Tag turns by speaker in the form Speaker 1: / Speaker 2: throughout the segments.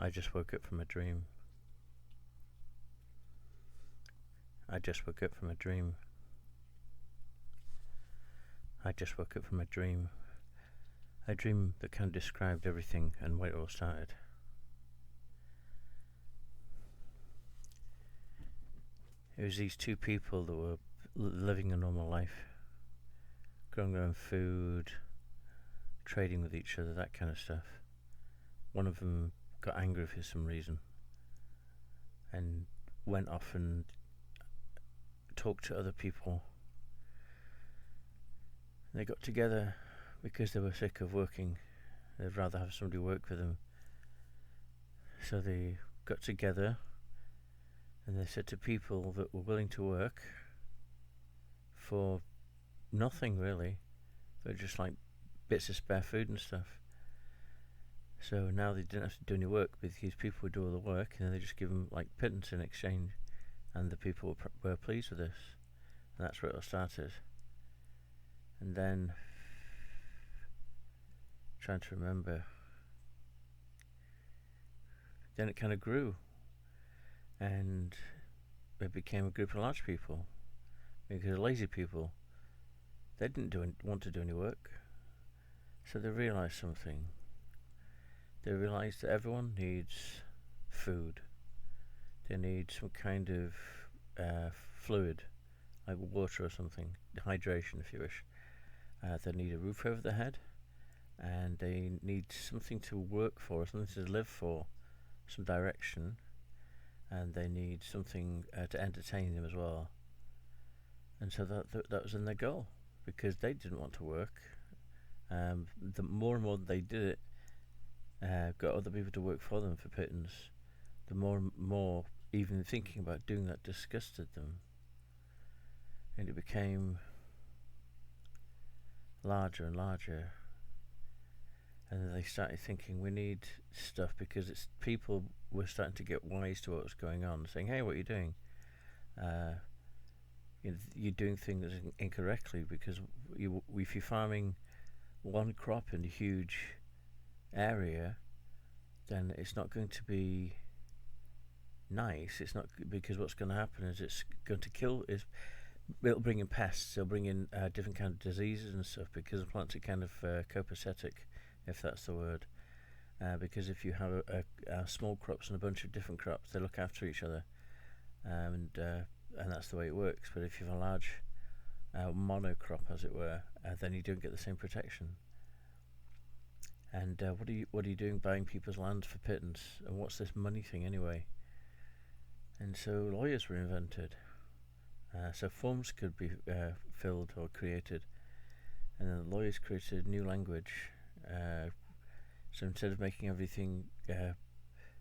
Speaker 1: I just woke up from a dream. I just woke up from a dream. I just woke up from a dream. A dream that kind of described everything and where it all started. It was these two people that were living a normal life, growing their own food, trading with each other, that kind of stuff. One of them got angry for some reason and went off and talked to other people. They got together because they were sick of working. They'd rather have somebody work for them. So they got together and they said to people that were willing to work for nothing really, but just like bits of spare food and stuff. So now they didn't have to do any work, but these people would do all the work and then they just give them like pittance in exchange, and the people were pleased with this, and that's where it all started. And then, trying to remember, then it kind of grew and it became a group of large people, because lazy people, they didn't want to do any work. So they realised something. They realised that everyone needs food. They need some kind of fluid, like water or something, hydration if you wish. They need a roof over their head, and they need something to work for, something to live for, some direction, and they need something to entertain them as well. And so that was in their goal, because they didn't want to work. The more and more they did it, got other people to work for them for pittance, the more and more even thinking about doing that disgusted them, and it became larger and larger. And then they started thinking, we need stuff, because it's people were starting to get wise to what was going on, saying, hey, what are you doing? You're doing things incorrectly, because if you're farming one crop in a huge area, then it's not going to be nice. It's not, because what's going to happen is it's going to it'll bring in pests, it'll bring in different kind of diseases and stuff, because the plants are kind of copacetic, if that's the word. Because if you have a small crops and a bunch of different crops, they look after each other, and that's the way it works. But if you have a large monocrop, as it were, then you don't get the same protection. And what are you doing buying people's land for pittance? And what's this money thing anyway? And so lawyers were invented. So forms could be filled or created, and then the lawyers created a new language. So instead of making everything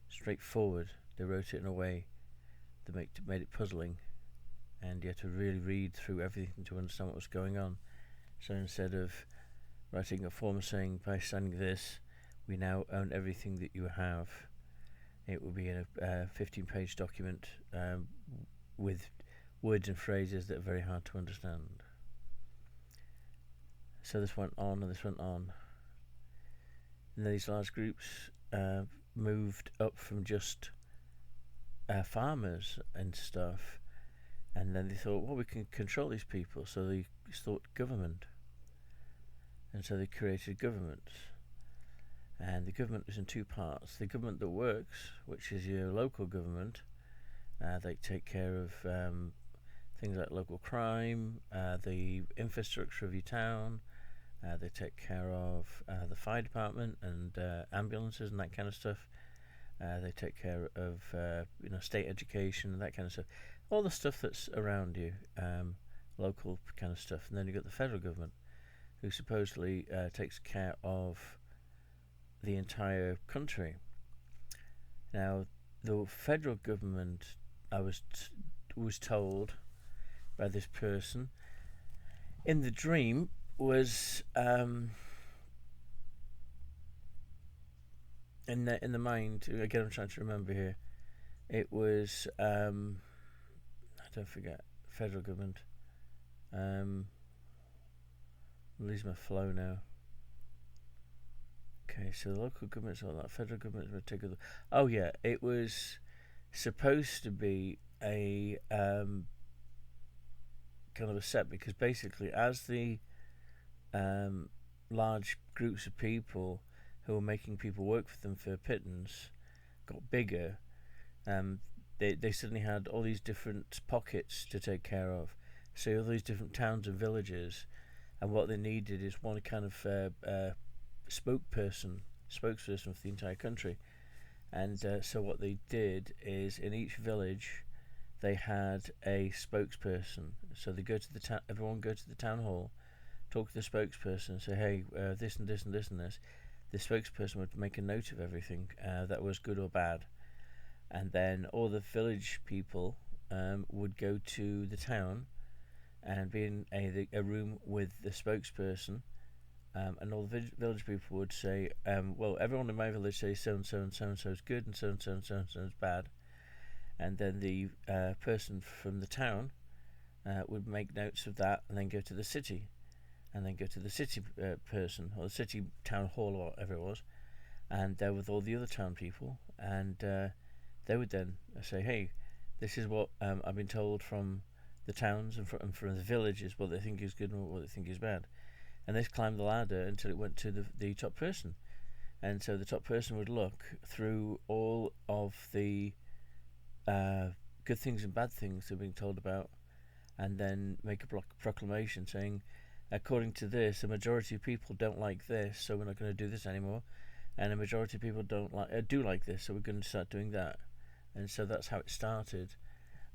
Speaker 1: straightforward, they wrote it in a way that made it puzzling, and you had to really read through everything to understand what was going on. So instead of writing a form saying, by signing this, we now own everything that you have, it will be in a 15-page document with words and phrases that are very hard to understand. So this went on and this went on. And these large groups moved up from just farmers and stuff, and then they thought, well, we can control these people, so they thought government. And so they created governments. And the government is in two parts. The government that works, which is your local government. They take care of things like local crime, the infrastructure of your town. They take care of the fire department and ambulances and that kind of stuff. They take care of state education and that kind of stuff. All the stuff that's around you, local kind of stuff. And then you've got the federal government, who supposedly takes care of the entire country. Now, the federal government, I was told by this person in the dream, was in the mind. Again, I'm trying to remember here. It was I don't forget, federal government. I'm losing my flow now. Okay, so the local governments or that federal governments would take. Oh yeah, it was supposed to be a kind of a set, because basically, as the um, large groups of people who were making people work for them for pittance got bigger, um, they suddenly had all these different pockets to take care of. So all these different towns and villages, and what they needed is one kind of spokesperson for the entire country. And so what they did is, in each village they had a spokesperson. So they go to the everyone go to the town hall, talk to the spokesperson, say, hey, this and this and this and this. The spokesperson would make a note of everything that was good or bad, and then all the village people would go to the town and be in a room with the spokesperson, and all the village people would say, well, everyone in my village says so and so and so and so is good, and so and so and so and so is bad. And then the person from the town would make notes of that, and then go to the city, and then go to the city person, or the city town hall, or whatever it was, and there with all the other town people, and they would then say, hey, this is what I've been told from the towns and from the villages, what they think is good and what they think is bad. And this climbed the ladder until it went to the top person. And so the top person would look through all of the good things and bad things they're being told about, and then make a proclamation saying, according to this, a majority of people don't like this, so we're not going to do this anymore. And a majority of people do like this, so we're going to start doing that. And so that's how it started.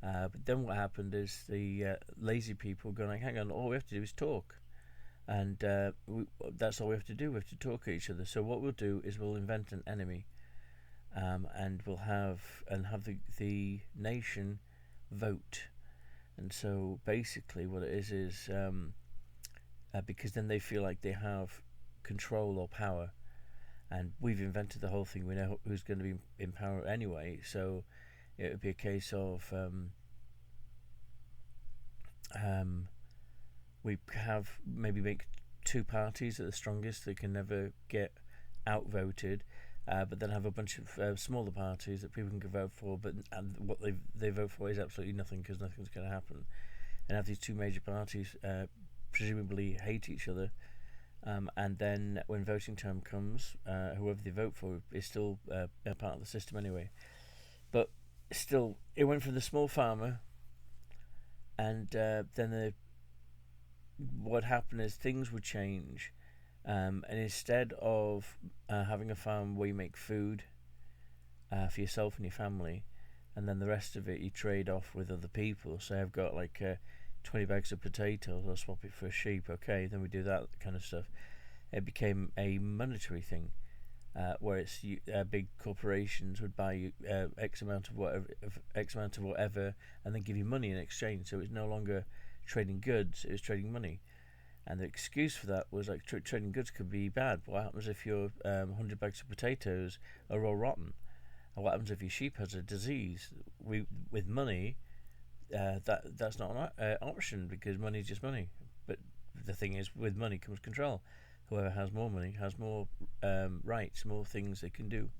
Speaker 1: But then what happened is the lazy people going like, hang on, all we have to do is talk. And that's all we have to do. We have to talk to each other. So what we'll do is we'll invent an enemy, and we'll have the nation vote. And so basically what it is because then they feel like they have control or power, and we've invented the whole thing. We know who's going to be in power anyway, so it would be a case of we have maybe make two parties that are the strongest that can never get outvoted, but then have a bunch of smaller parties that people can vote for, but what they vote for is absolutely nothing, because nothing's going to happen. And have these two major parties presumably hate each other, and then when voting time comes, whoever they vote for is still a part of the system anyway. But still, it went from the small farmer, and then what happened is things would change, and instead of having a farm where you make food for yourself and your family, and then the rest of it you trade off with other people. So I've got like 20 bags of potatoes, I'll swap it for a sheep, okay, then we do that kind of stuff. It became a monetary thing, where it's big corporations would buy you X amount of whatever, and then give you money in exchange. So it's no longer trading goods, it was trading money. And the excuse for that was like trading goods could be bad. What happens if your 100 bags of potatoes are all rotten? And what happens if your sheep has a disease? With money, that's not an option, because money is just money. But the thing is, with money comes control. Whoever has more money has more rights, more things they can do.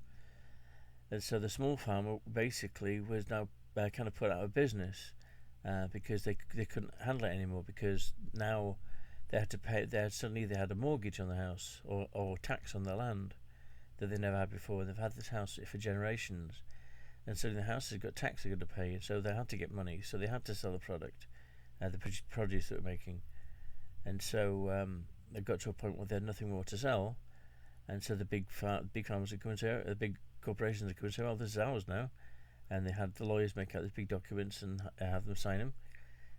Speaker 1: And so the small farmer basically was now kind of put out of business, because they couldn't handle it anymore, because now they had to pay. Suddenly they had a mortgage on the house, or tax on their land that they never had before. And they've had this house for generations, and so the house has got tax they've got to pay, and so they had to get money. So they had to sell the product, the produce they were making, and so they got to a point where they had nothing more to sell, and so the big farmers would come and say, the big corporations would come and say, "Oh, this is ours now," and they had the lawyers make out these big documents and have them sign them,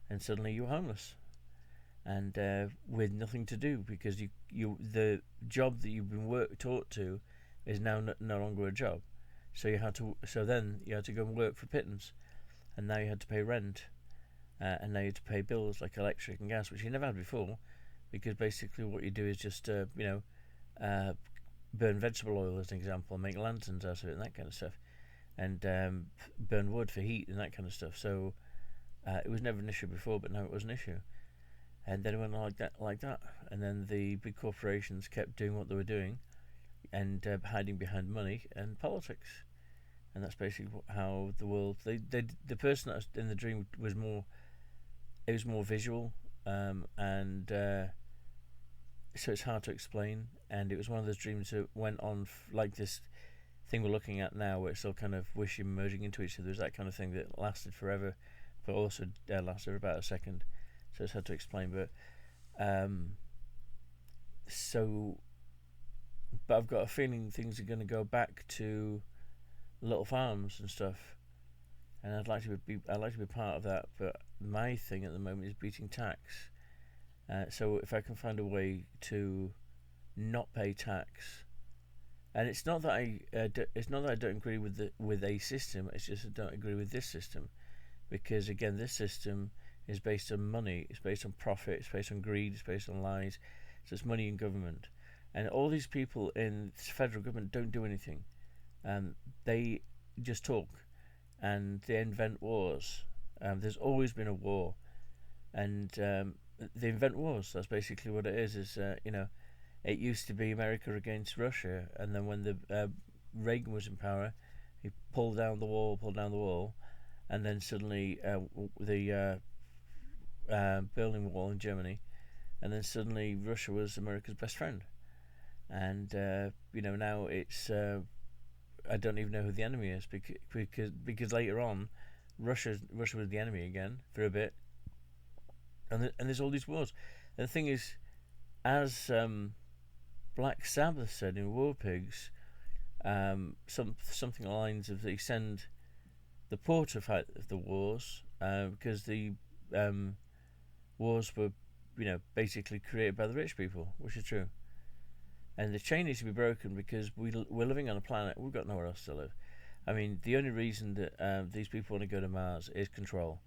Speaker 1: and suddenly you're homeless, and with nothing to do, because the job that you've been taught to is now no longer a job. So then you had to go and work for pittance, and now you had to pay rent, and now you had to pay bills like electric and gas, which you never had before, because basically what you do is just burn vegetable oil as an example, and make lanterns out of it and that kind of stuff, and burn wood for heat and that kind of stuff. So it was never an issue before, but now it was an issue. And then it went like that, and then the big corporations kept doing what they were doing, and hiding behind money and politics. And that's basically how the world. The person that was in the dream was more. It was more visual, and so it's hard to explain. And it was one of those dreams that went on like this thing we're looking at now, where it's all kind of wishing merging into each other. There's that kind of thing that lasted forever, but also lasted about a second. So it's hard to explain. But so, but I've got a feeling things are going to go back to little farms and stuff, and I'd like to be part of that. But my thing at the moment is beating tax. So if I can find a way to not pay tax, and it's not that I don't agree with a system. It's just I don't agree with this system, because again, this system is based on money. It's based on profit. It's based on greed. It's based on lies. So it's money in government, and all these people in federal government don't do anything. They just talk, and they invent wars. There's always been a war, and they invent wars. That's basically what it is. It used to be America against Russia, and then when Reagan was in power, he pulled down the wall, and then suddenly the Berlin Wall in Germany, and then suddenly Russia was America's best friend, and now it's I don't even know who the enemy is, because later on, Russia was the enemy again for a bit, and there's all these wars. And the thing is, as Black Sabbath said in War Pigs, something along the lines of they send the poor to fight the wars, because the wars were, basically created by the rich people, which is true. And the chain needs to be broken, because we're living on a planet, we've got nowhere else to live. I mean, the only reason that these people want to go to Mars is control.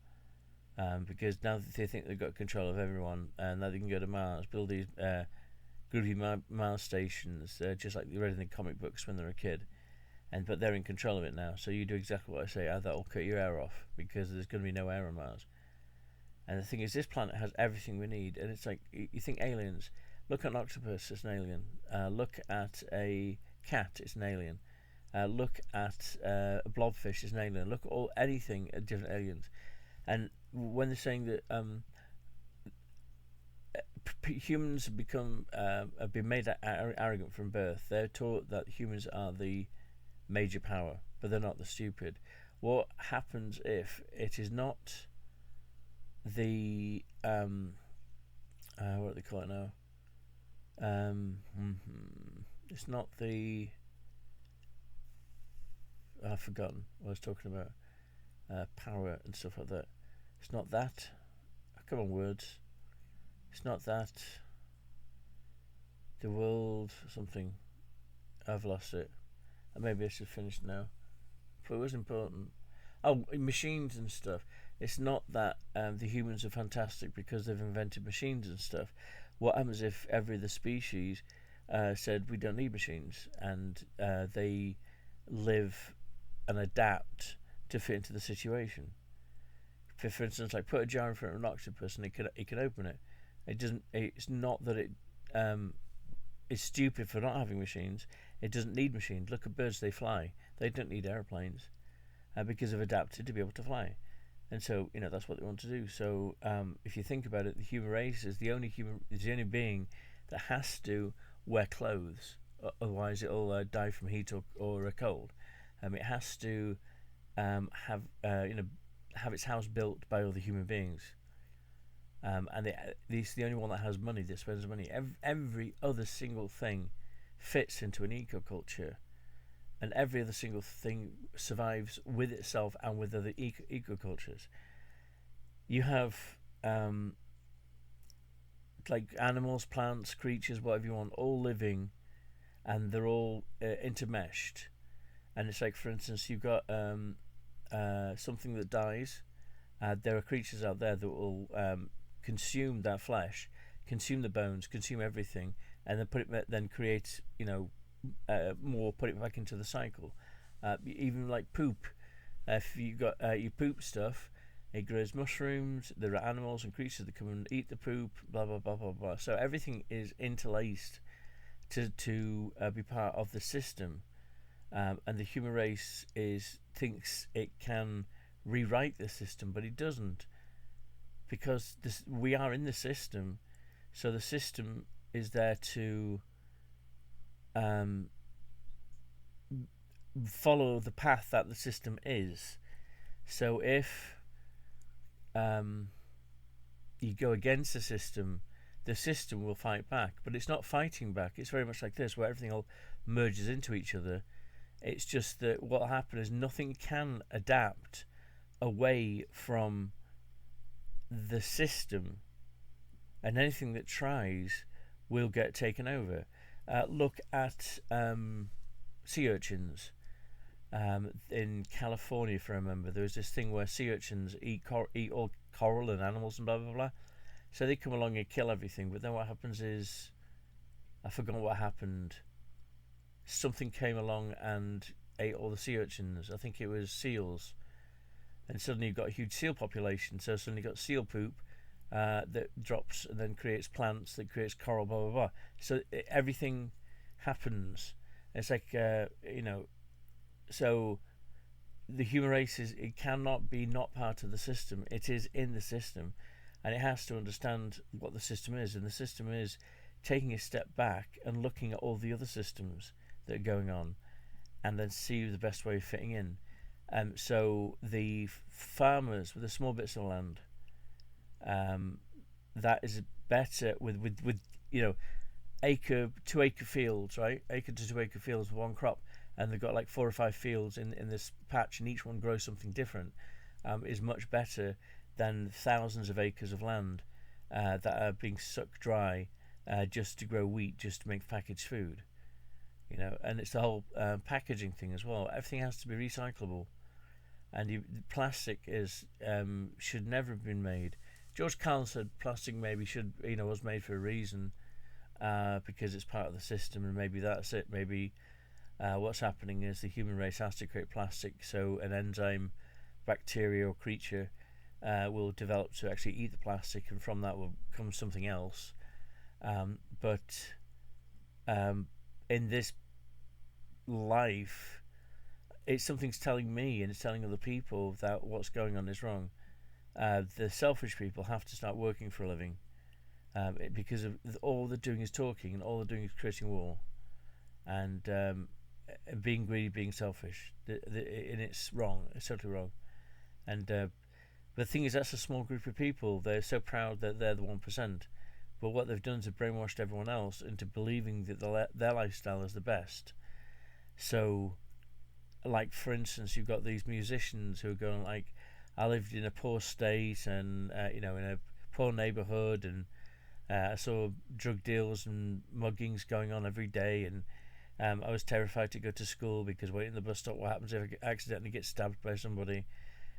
Speaker 1: Because now that they think they've got control of everyone, and now they can go to Mars, build these groovy Mars stations, just like you read in the comic books when they were a kid. But they're in control of it now, so you do exactly what I say. That'll cut your air off, because there's going to be no air on Mars. And the thing is, this planet has everything we need, and it's like, you think aliens. Look at an octopus, it's an alien. Look at a cat, it's an alien. Look at a blobfish, it's an alien. Look at anything at different aliens. And when they're saying that humans have been made arrogant from birth, they're taught that humans are the major power, but they're not the stupid. What happens if it is not the what do they call it now? It's not the. I've forgotten what I was talking about. Power and stuff like that. It's not that. Come on, words. It's not that. The world something. I've lost it. Maybe I should finish now. But it was important. Oh, machines and stuff. It's not that the humans are fantastic because they've invented machines and stuff. What happens if every other species said we don't need machines, and they live and adapt to fit into the situation? For instance, like put a jar in front of an octopus and it can open it. It doesn't. It's not that it is stupid for not having machines. It doesn't need machines. Look at birds; they fly. They don't need airplanes because they've adapted to be able to fly. And so, that's what they want to do. So, if you think about it, the human race is the only being that has to wear clothes. Otherwise, it'll die from heat or a cold. It has to have its house built by other human beings. And it's the only one that has money, that spends money. Every other single thing fits into an ecoculture, and every other single thing survives with itself and with other ecocultures. You have like animals, plants, creatures, whatever you want, all living, and they're all intermeshed. And it's like, for instance, you've got something that dies. There are creatures out there that will consume that flesh, consume the bones, consume everything, and then create more, put it back into the cycle. Even like poop, if you got you poop stuff, it grows mushrooms. There are animals and creatures that come and eat the poop. Blah blah blah blah blah. So everything is interlaced to be part of the system, and the human race thinks it can rewrite the system, but it doesn't, because we are in the system, so the system is there to follow the path that the system is. So if you go against the system will fight back, but it's not fighting back. It's very much like this, where everything all merges into each other. It's just that what will happen is nothing can adapt away from the system, and anything that tries will get taken over. Look at sea urchins. In California, if I remember, there was this thing where sea urchins eat all coral and animals and blah blah blah. So they come along and kill everything, but then what happens is, I forgot what happened. Something came along and ate all the sea urchins. I think it was seals, and suddenly you've got a huge seal population. So suddenly you've got seal poop that drops and then creates plants that creates coral, blah blah blah. So everything happens. It's like so the human race it cannot be not part of the system. It is in the system, and it has to understand what the system is. And the system is taking a step back and looking at all the other systems that are going on, and then see the best way of fitting in. So the farmers with the small bits of land, that is better with 2 acre fields, right? Acre to 2 acre fields with one crop, and they've got like 4 or 5 fields in this patch, and each one grows something different, is much better than thousands of acres of land that are being sucked dry just to grow wheat, just to make packaged food. And it's the whole packaging thing as well. Everything has to be recyclable, and plastic should never have been made. George Carlin said plastic maybe was made for a reason, because it's part of the system, and maybe that's it. Maybe what's happening is the human race has to create plastic, so an enzyme, bacteria or creature will develop to actually eat the plastic, and from that will come something else. But in this life, something's telling me and it's telling other people that what's going on is wrong. The selfish people have to start working for a living, because all they're doing is talking, and all they're doing is creating war, and being greedy, being selfish, and it's wrong. It's totally wrong. And the thing is, that's a small group of people. They're so proud that they're the 1%, but what they've done is they've brainwashed everyone else into believing that their lifestyle is the best. So, like for instance, you've got these musicians who are going like, I lived in a poor state, and in a poor neighborhood, and I saw drug deals and muggings going on every day, and I was terrified to go to school because waiting at the bus stop, what happens if I accidentally get stabbed by somebody?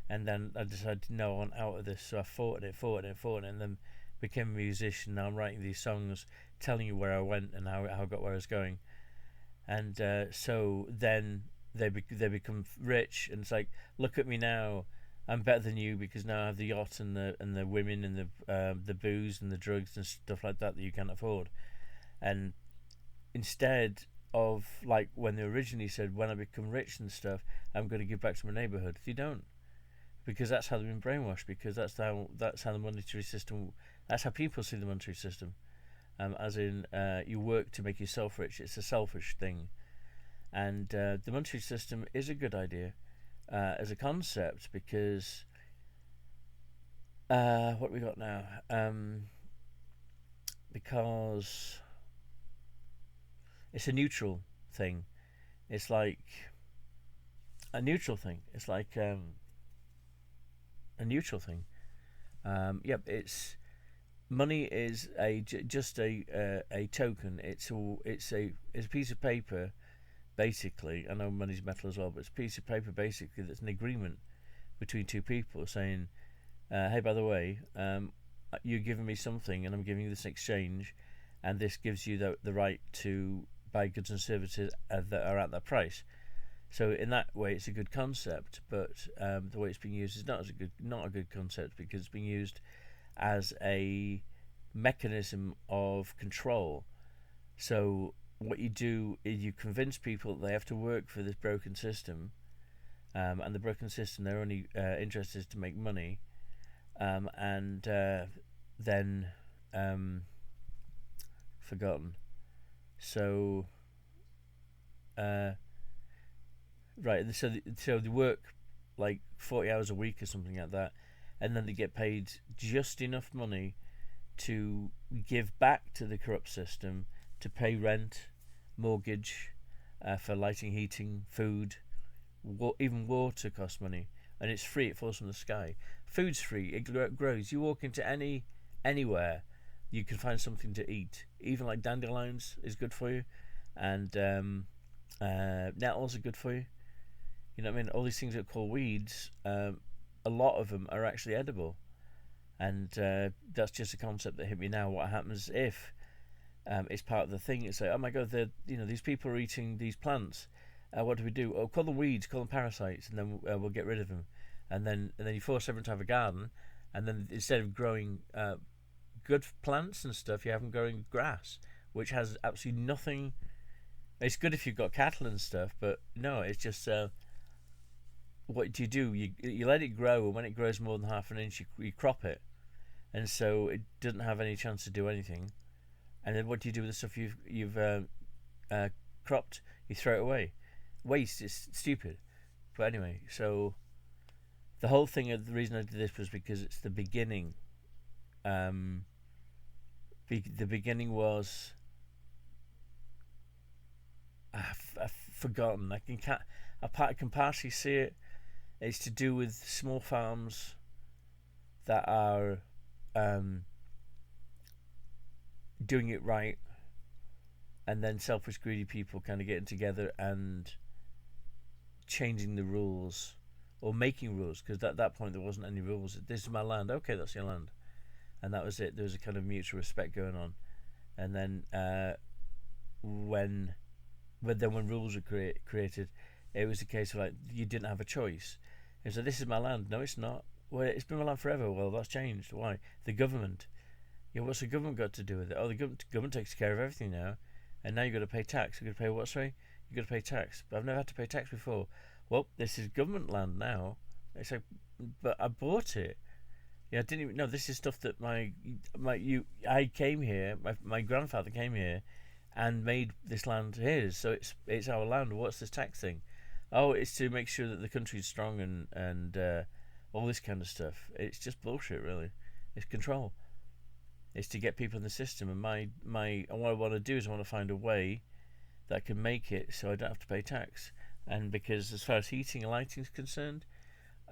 Speaker 1: And then I decided, no, I want out of this, so I fought it, and then became a musician. Now I'm writing these songs telling you where I went and how I got where I was going. And so then they become rich, and it's like, look at me now, I'm better than you because now I have the yacht and the women and the booze and the drugs and stuff like that you can't afford. And instead of like when they originally said, when I become rich and stuff, I'm going to give back to my neighborhood, you don't, because that's how they've been brainwashed. Because that's how the monetary system. That's how people see the monetary system, as in you work to make yourself rich. It's a selfish thing, and the monetary system is a good idea as a concept, because what we got now, because it's a neutral thing. It's like a neutral thing. It's like a neutral thing. It's money is just a token. It's a piece of paper, basically. I know money's metal as well, but it's a piece of paper basically that's an agreement between two people saying, hey, by the way, you're giving me something and I'm giving you this in exchange, and this gives you the right to buy goods and services that are at that price. So in that way, it's a good concept, but the way it's being used is not a good concept, because it's being used as a mechanism of control. So what you do is you convince people that they have to work for this broken system, and the broken system, their only interest is to make money, and then forgotten. So, right, so they work like 40 hours a week or something like that, and then they get paid just enough money to give back to the corrupt system to pay rent, mortgage, for lighting, heating, food, even water costs money, and it's free. It falls from the sky. Food's free. It grows. You walk into anywhere, you can find something to eat. Even like dandelions is good for you, and nettles are good for you. You know what I mean? All these things that are called weeds, a lot of them are actually edible, and that's just a concept that hit me now. What happens if it's part of the thing? It's like, oh my god, these people are eating these plants. What do we do? Oh, call them weeds, call them parasites, and then we'll get rid of them. And then you force everyone to have a garden, and then instead of growing good plants and stuff, you have them growing grass, which has absolutely nothing. It's good if you've got cattle and stuff, but no, it's just what do? You let it grow, and when it grows more than half an inch, you crop it, and so it doesn't have any chance to do anything. And then what do you do with the stuff you've cropped? You throw it away. Waste is stupid. But anyway, so the whole thing, the reason I did this was because it's the beginning. The beginning was I've forgotten. I can partially see it. It's to do with small farms that are doing it right, and then selfish, greedy people kind of getting together and changing the rules or making rules, because at that point there wasn't any rules. This is my land. Okay, that's your land, and that was it. There was a kind of mutual respect going on, and then when rules were created, it was a case of like you didn't have a choice. It was like, this is my land. No, it's not. Well, it's been my land forever. Well, that's changed. Why? The government. Yeah, what's the government got to do with it? Oh, the government takes care of everything now, and now you've got to pay tax. You've got to pay what? Sorry, you've got to pay tax. But I've never had to pay tax before. Well, this is government land now. It's like, but I bought it. Yeah, I didn't even know. This is stuff that I came here. My grandfather came here, and made this land his. So it's our land. What's this tax thing? Oh, it's to make sure that the country's strong and all this kind of stuff. It's just bullshit, really. It's control. It's to get people in the system, and what I want to do is I want to find a way that can make it so I don't have to pay tax. And because as far as heating and lighting is concerned,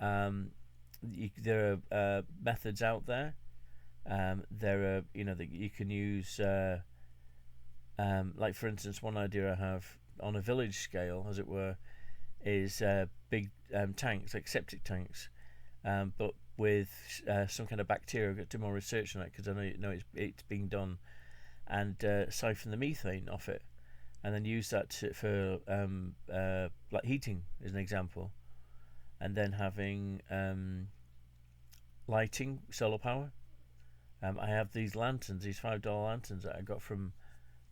Speaker 1: there are methods out there. There are that you can use. Like for instance, one idea I have on a village scale, as it were, is big tanks, like septic tanks, but with some kind of bacteria. I've got to do more research on it because I know it's being done, and siphon the methane off it, and then use that for like heating as an example, and then having lighting, solar power. I have these lanterns, these $5 lanterns that I got from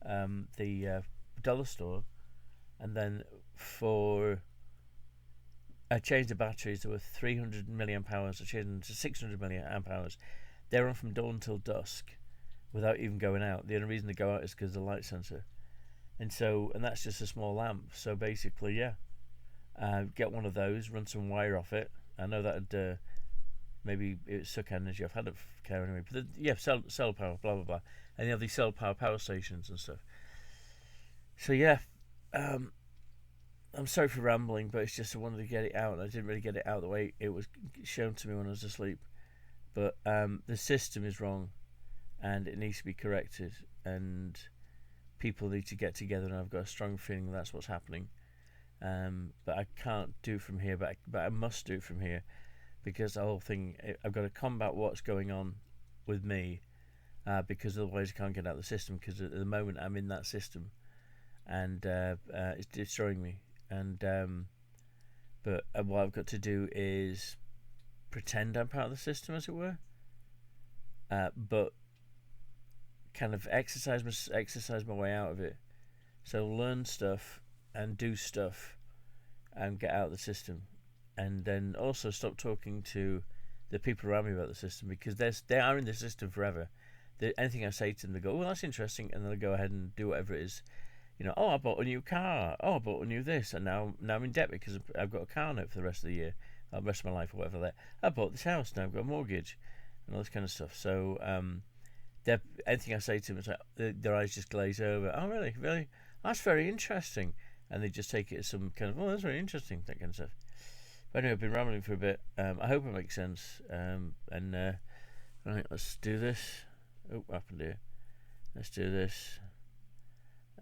Speaker 1: the dollar store, and then I changed the batteries. They were 300 milliamp hours. I changed them to 600 milliamp hours. They run from dawn till dusk without even going out. The only reason they go out is because of the light sensor, and that's just a small lamp. So basically, yeah, get one of those, run some wire off it. I know that'd maybe it would suck energy. I've had it for care anyway, but solar power, blah blah blah, and you have these solar power stations and stuff. So yeah, I'm sorry for rambling, but it's just I wanted to get it out, and I didn't really get it out the way it was shown to me when I was asleep. But the system is wrong, and it needs to be corrected, and people need to get together, and I've got a strong feeling that's what's happening. But I can't do it from here, but I must do it from here, because the whole thing, I've got to combat what's going on with me, because otherwise I can't get out of the system, because at the moment I'm in that system, and it's destroying me. And but what I've got to do is pretend I'm part of the system, as it were, but kind of exercise my way out of it. So learn stuff and do stuff and get out of the system, and then also stop talking to the people around me about the system, because they are in the system forever. Anything I say to them, they go, "Well, that's interesting," and they'll go ahead and do whatever it is. Oh, I bought a new car. Oh, I bought a new this, and now I'm in debt because I've got a car note for the rest of the year, or the rest of my life, or whatever. That I bought this house, now I've got a mortgage, and all this kind of stuff. So anything I say to them, it's like their eyes just glaze over. Oh, really, really? That's very interesting, and they just take it as some kind of, oh, that's very interesting, that kind of stuff. But anyway, I've been rambling for a bit. I hope it makes sense. Right, let's do this. Oh, what happened here? Let's do this.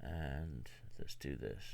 Speaker 1: And let's do this.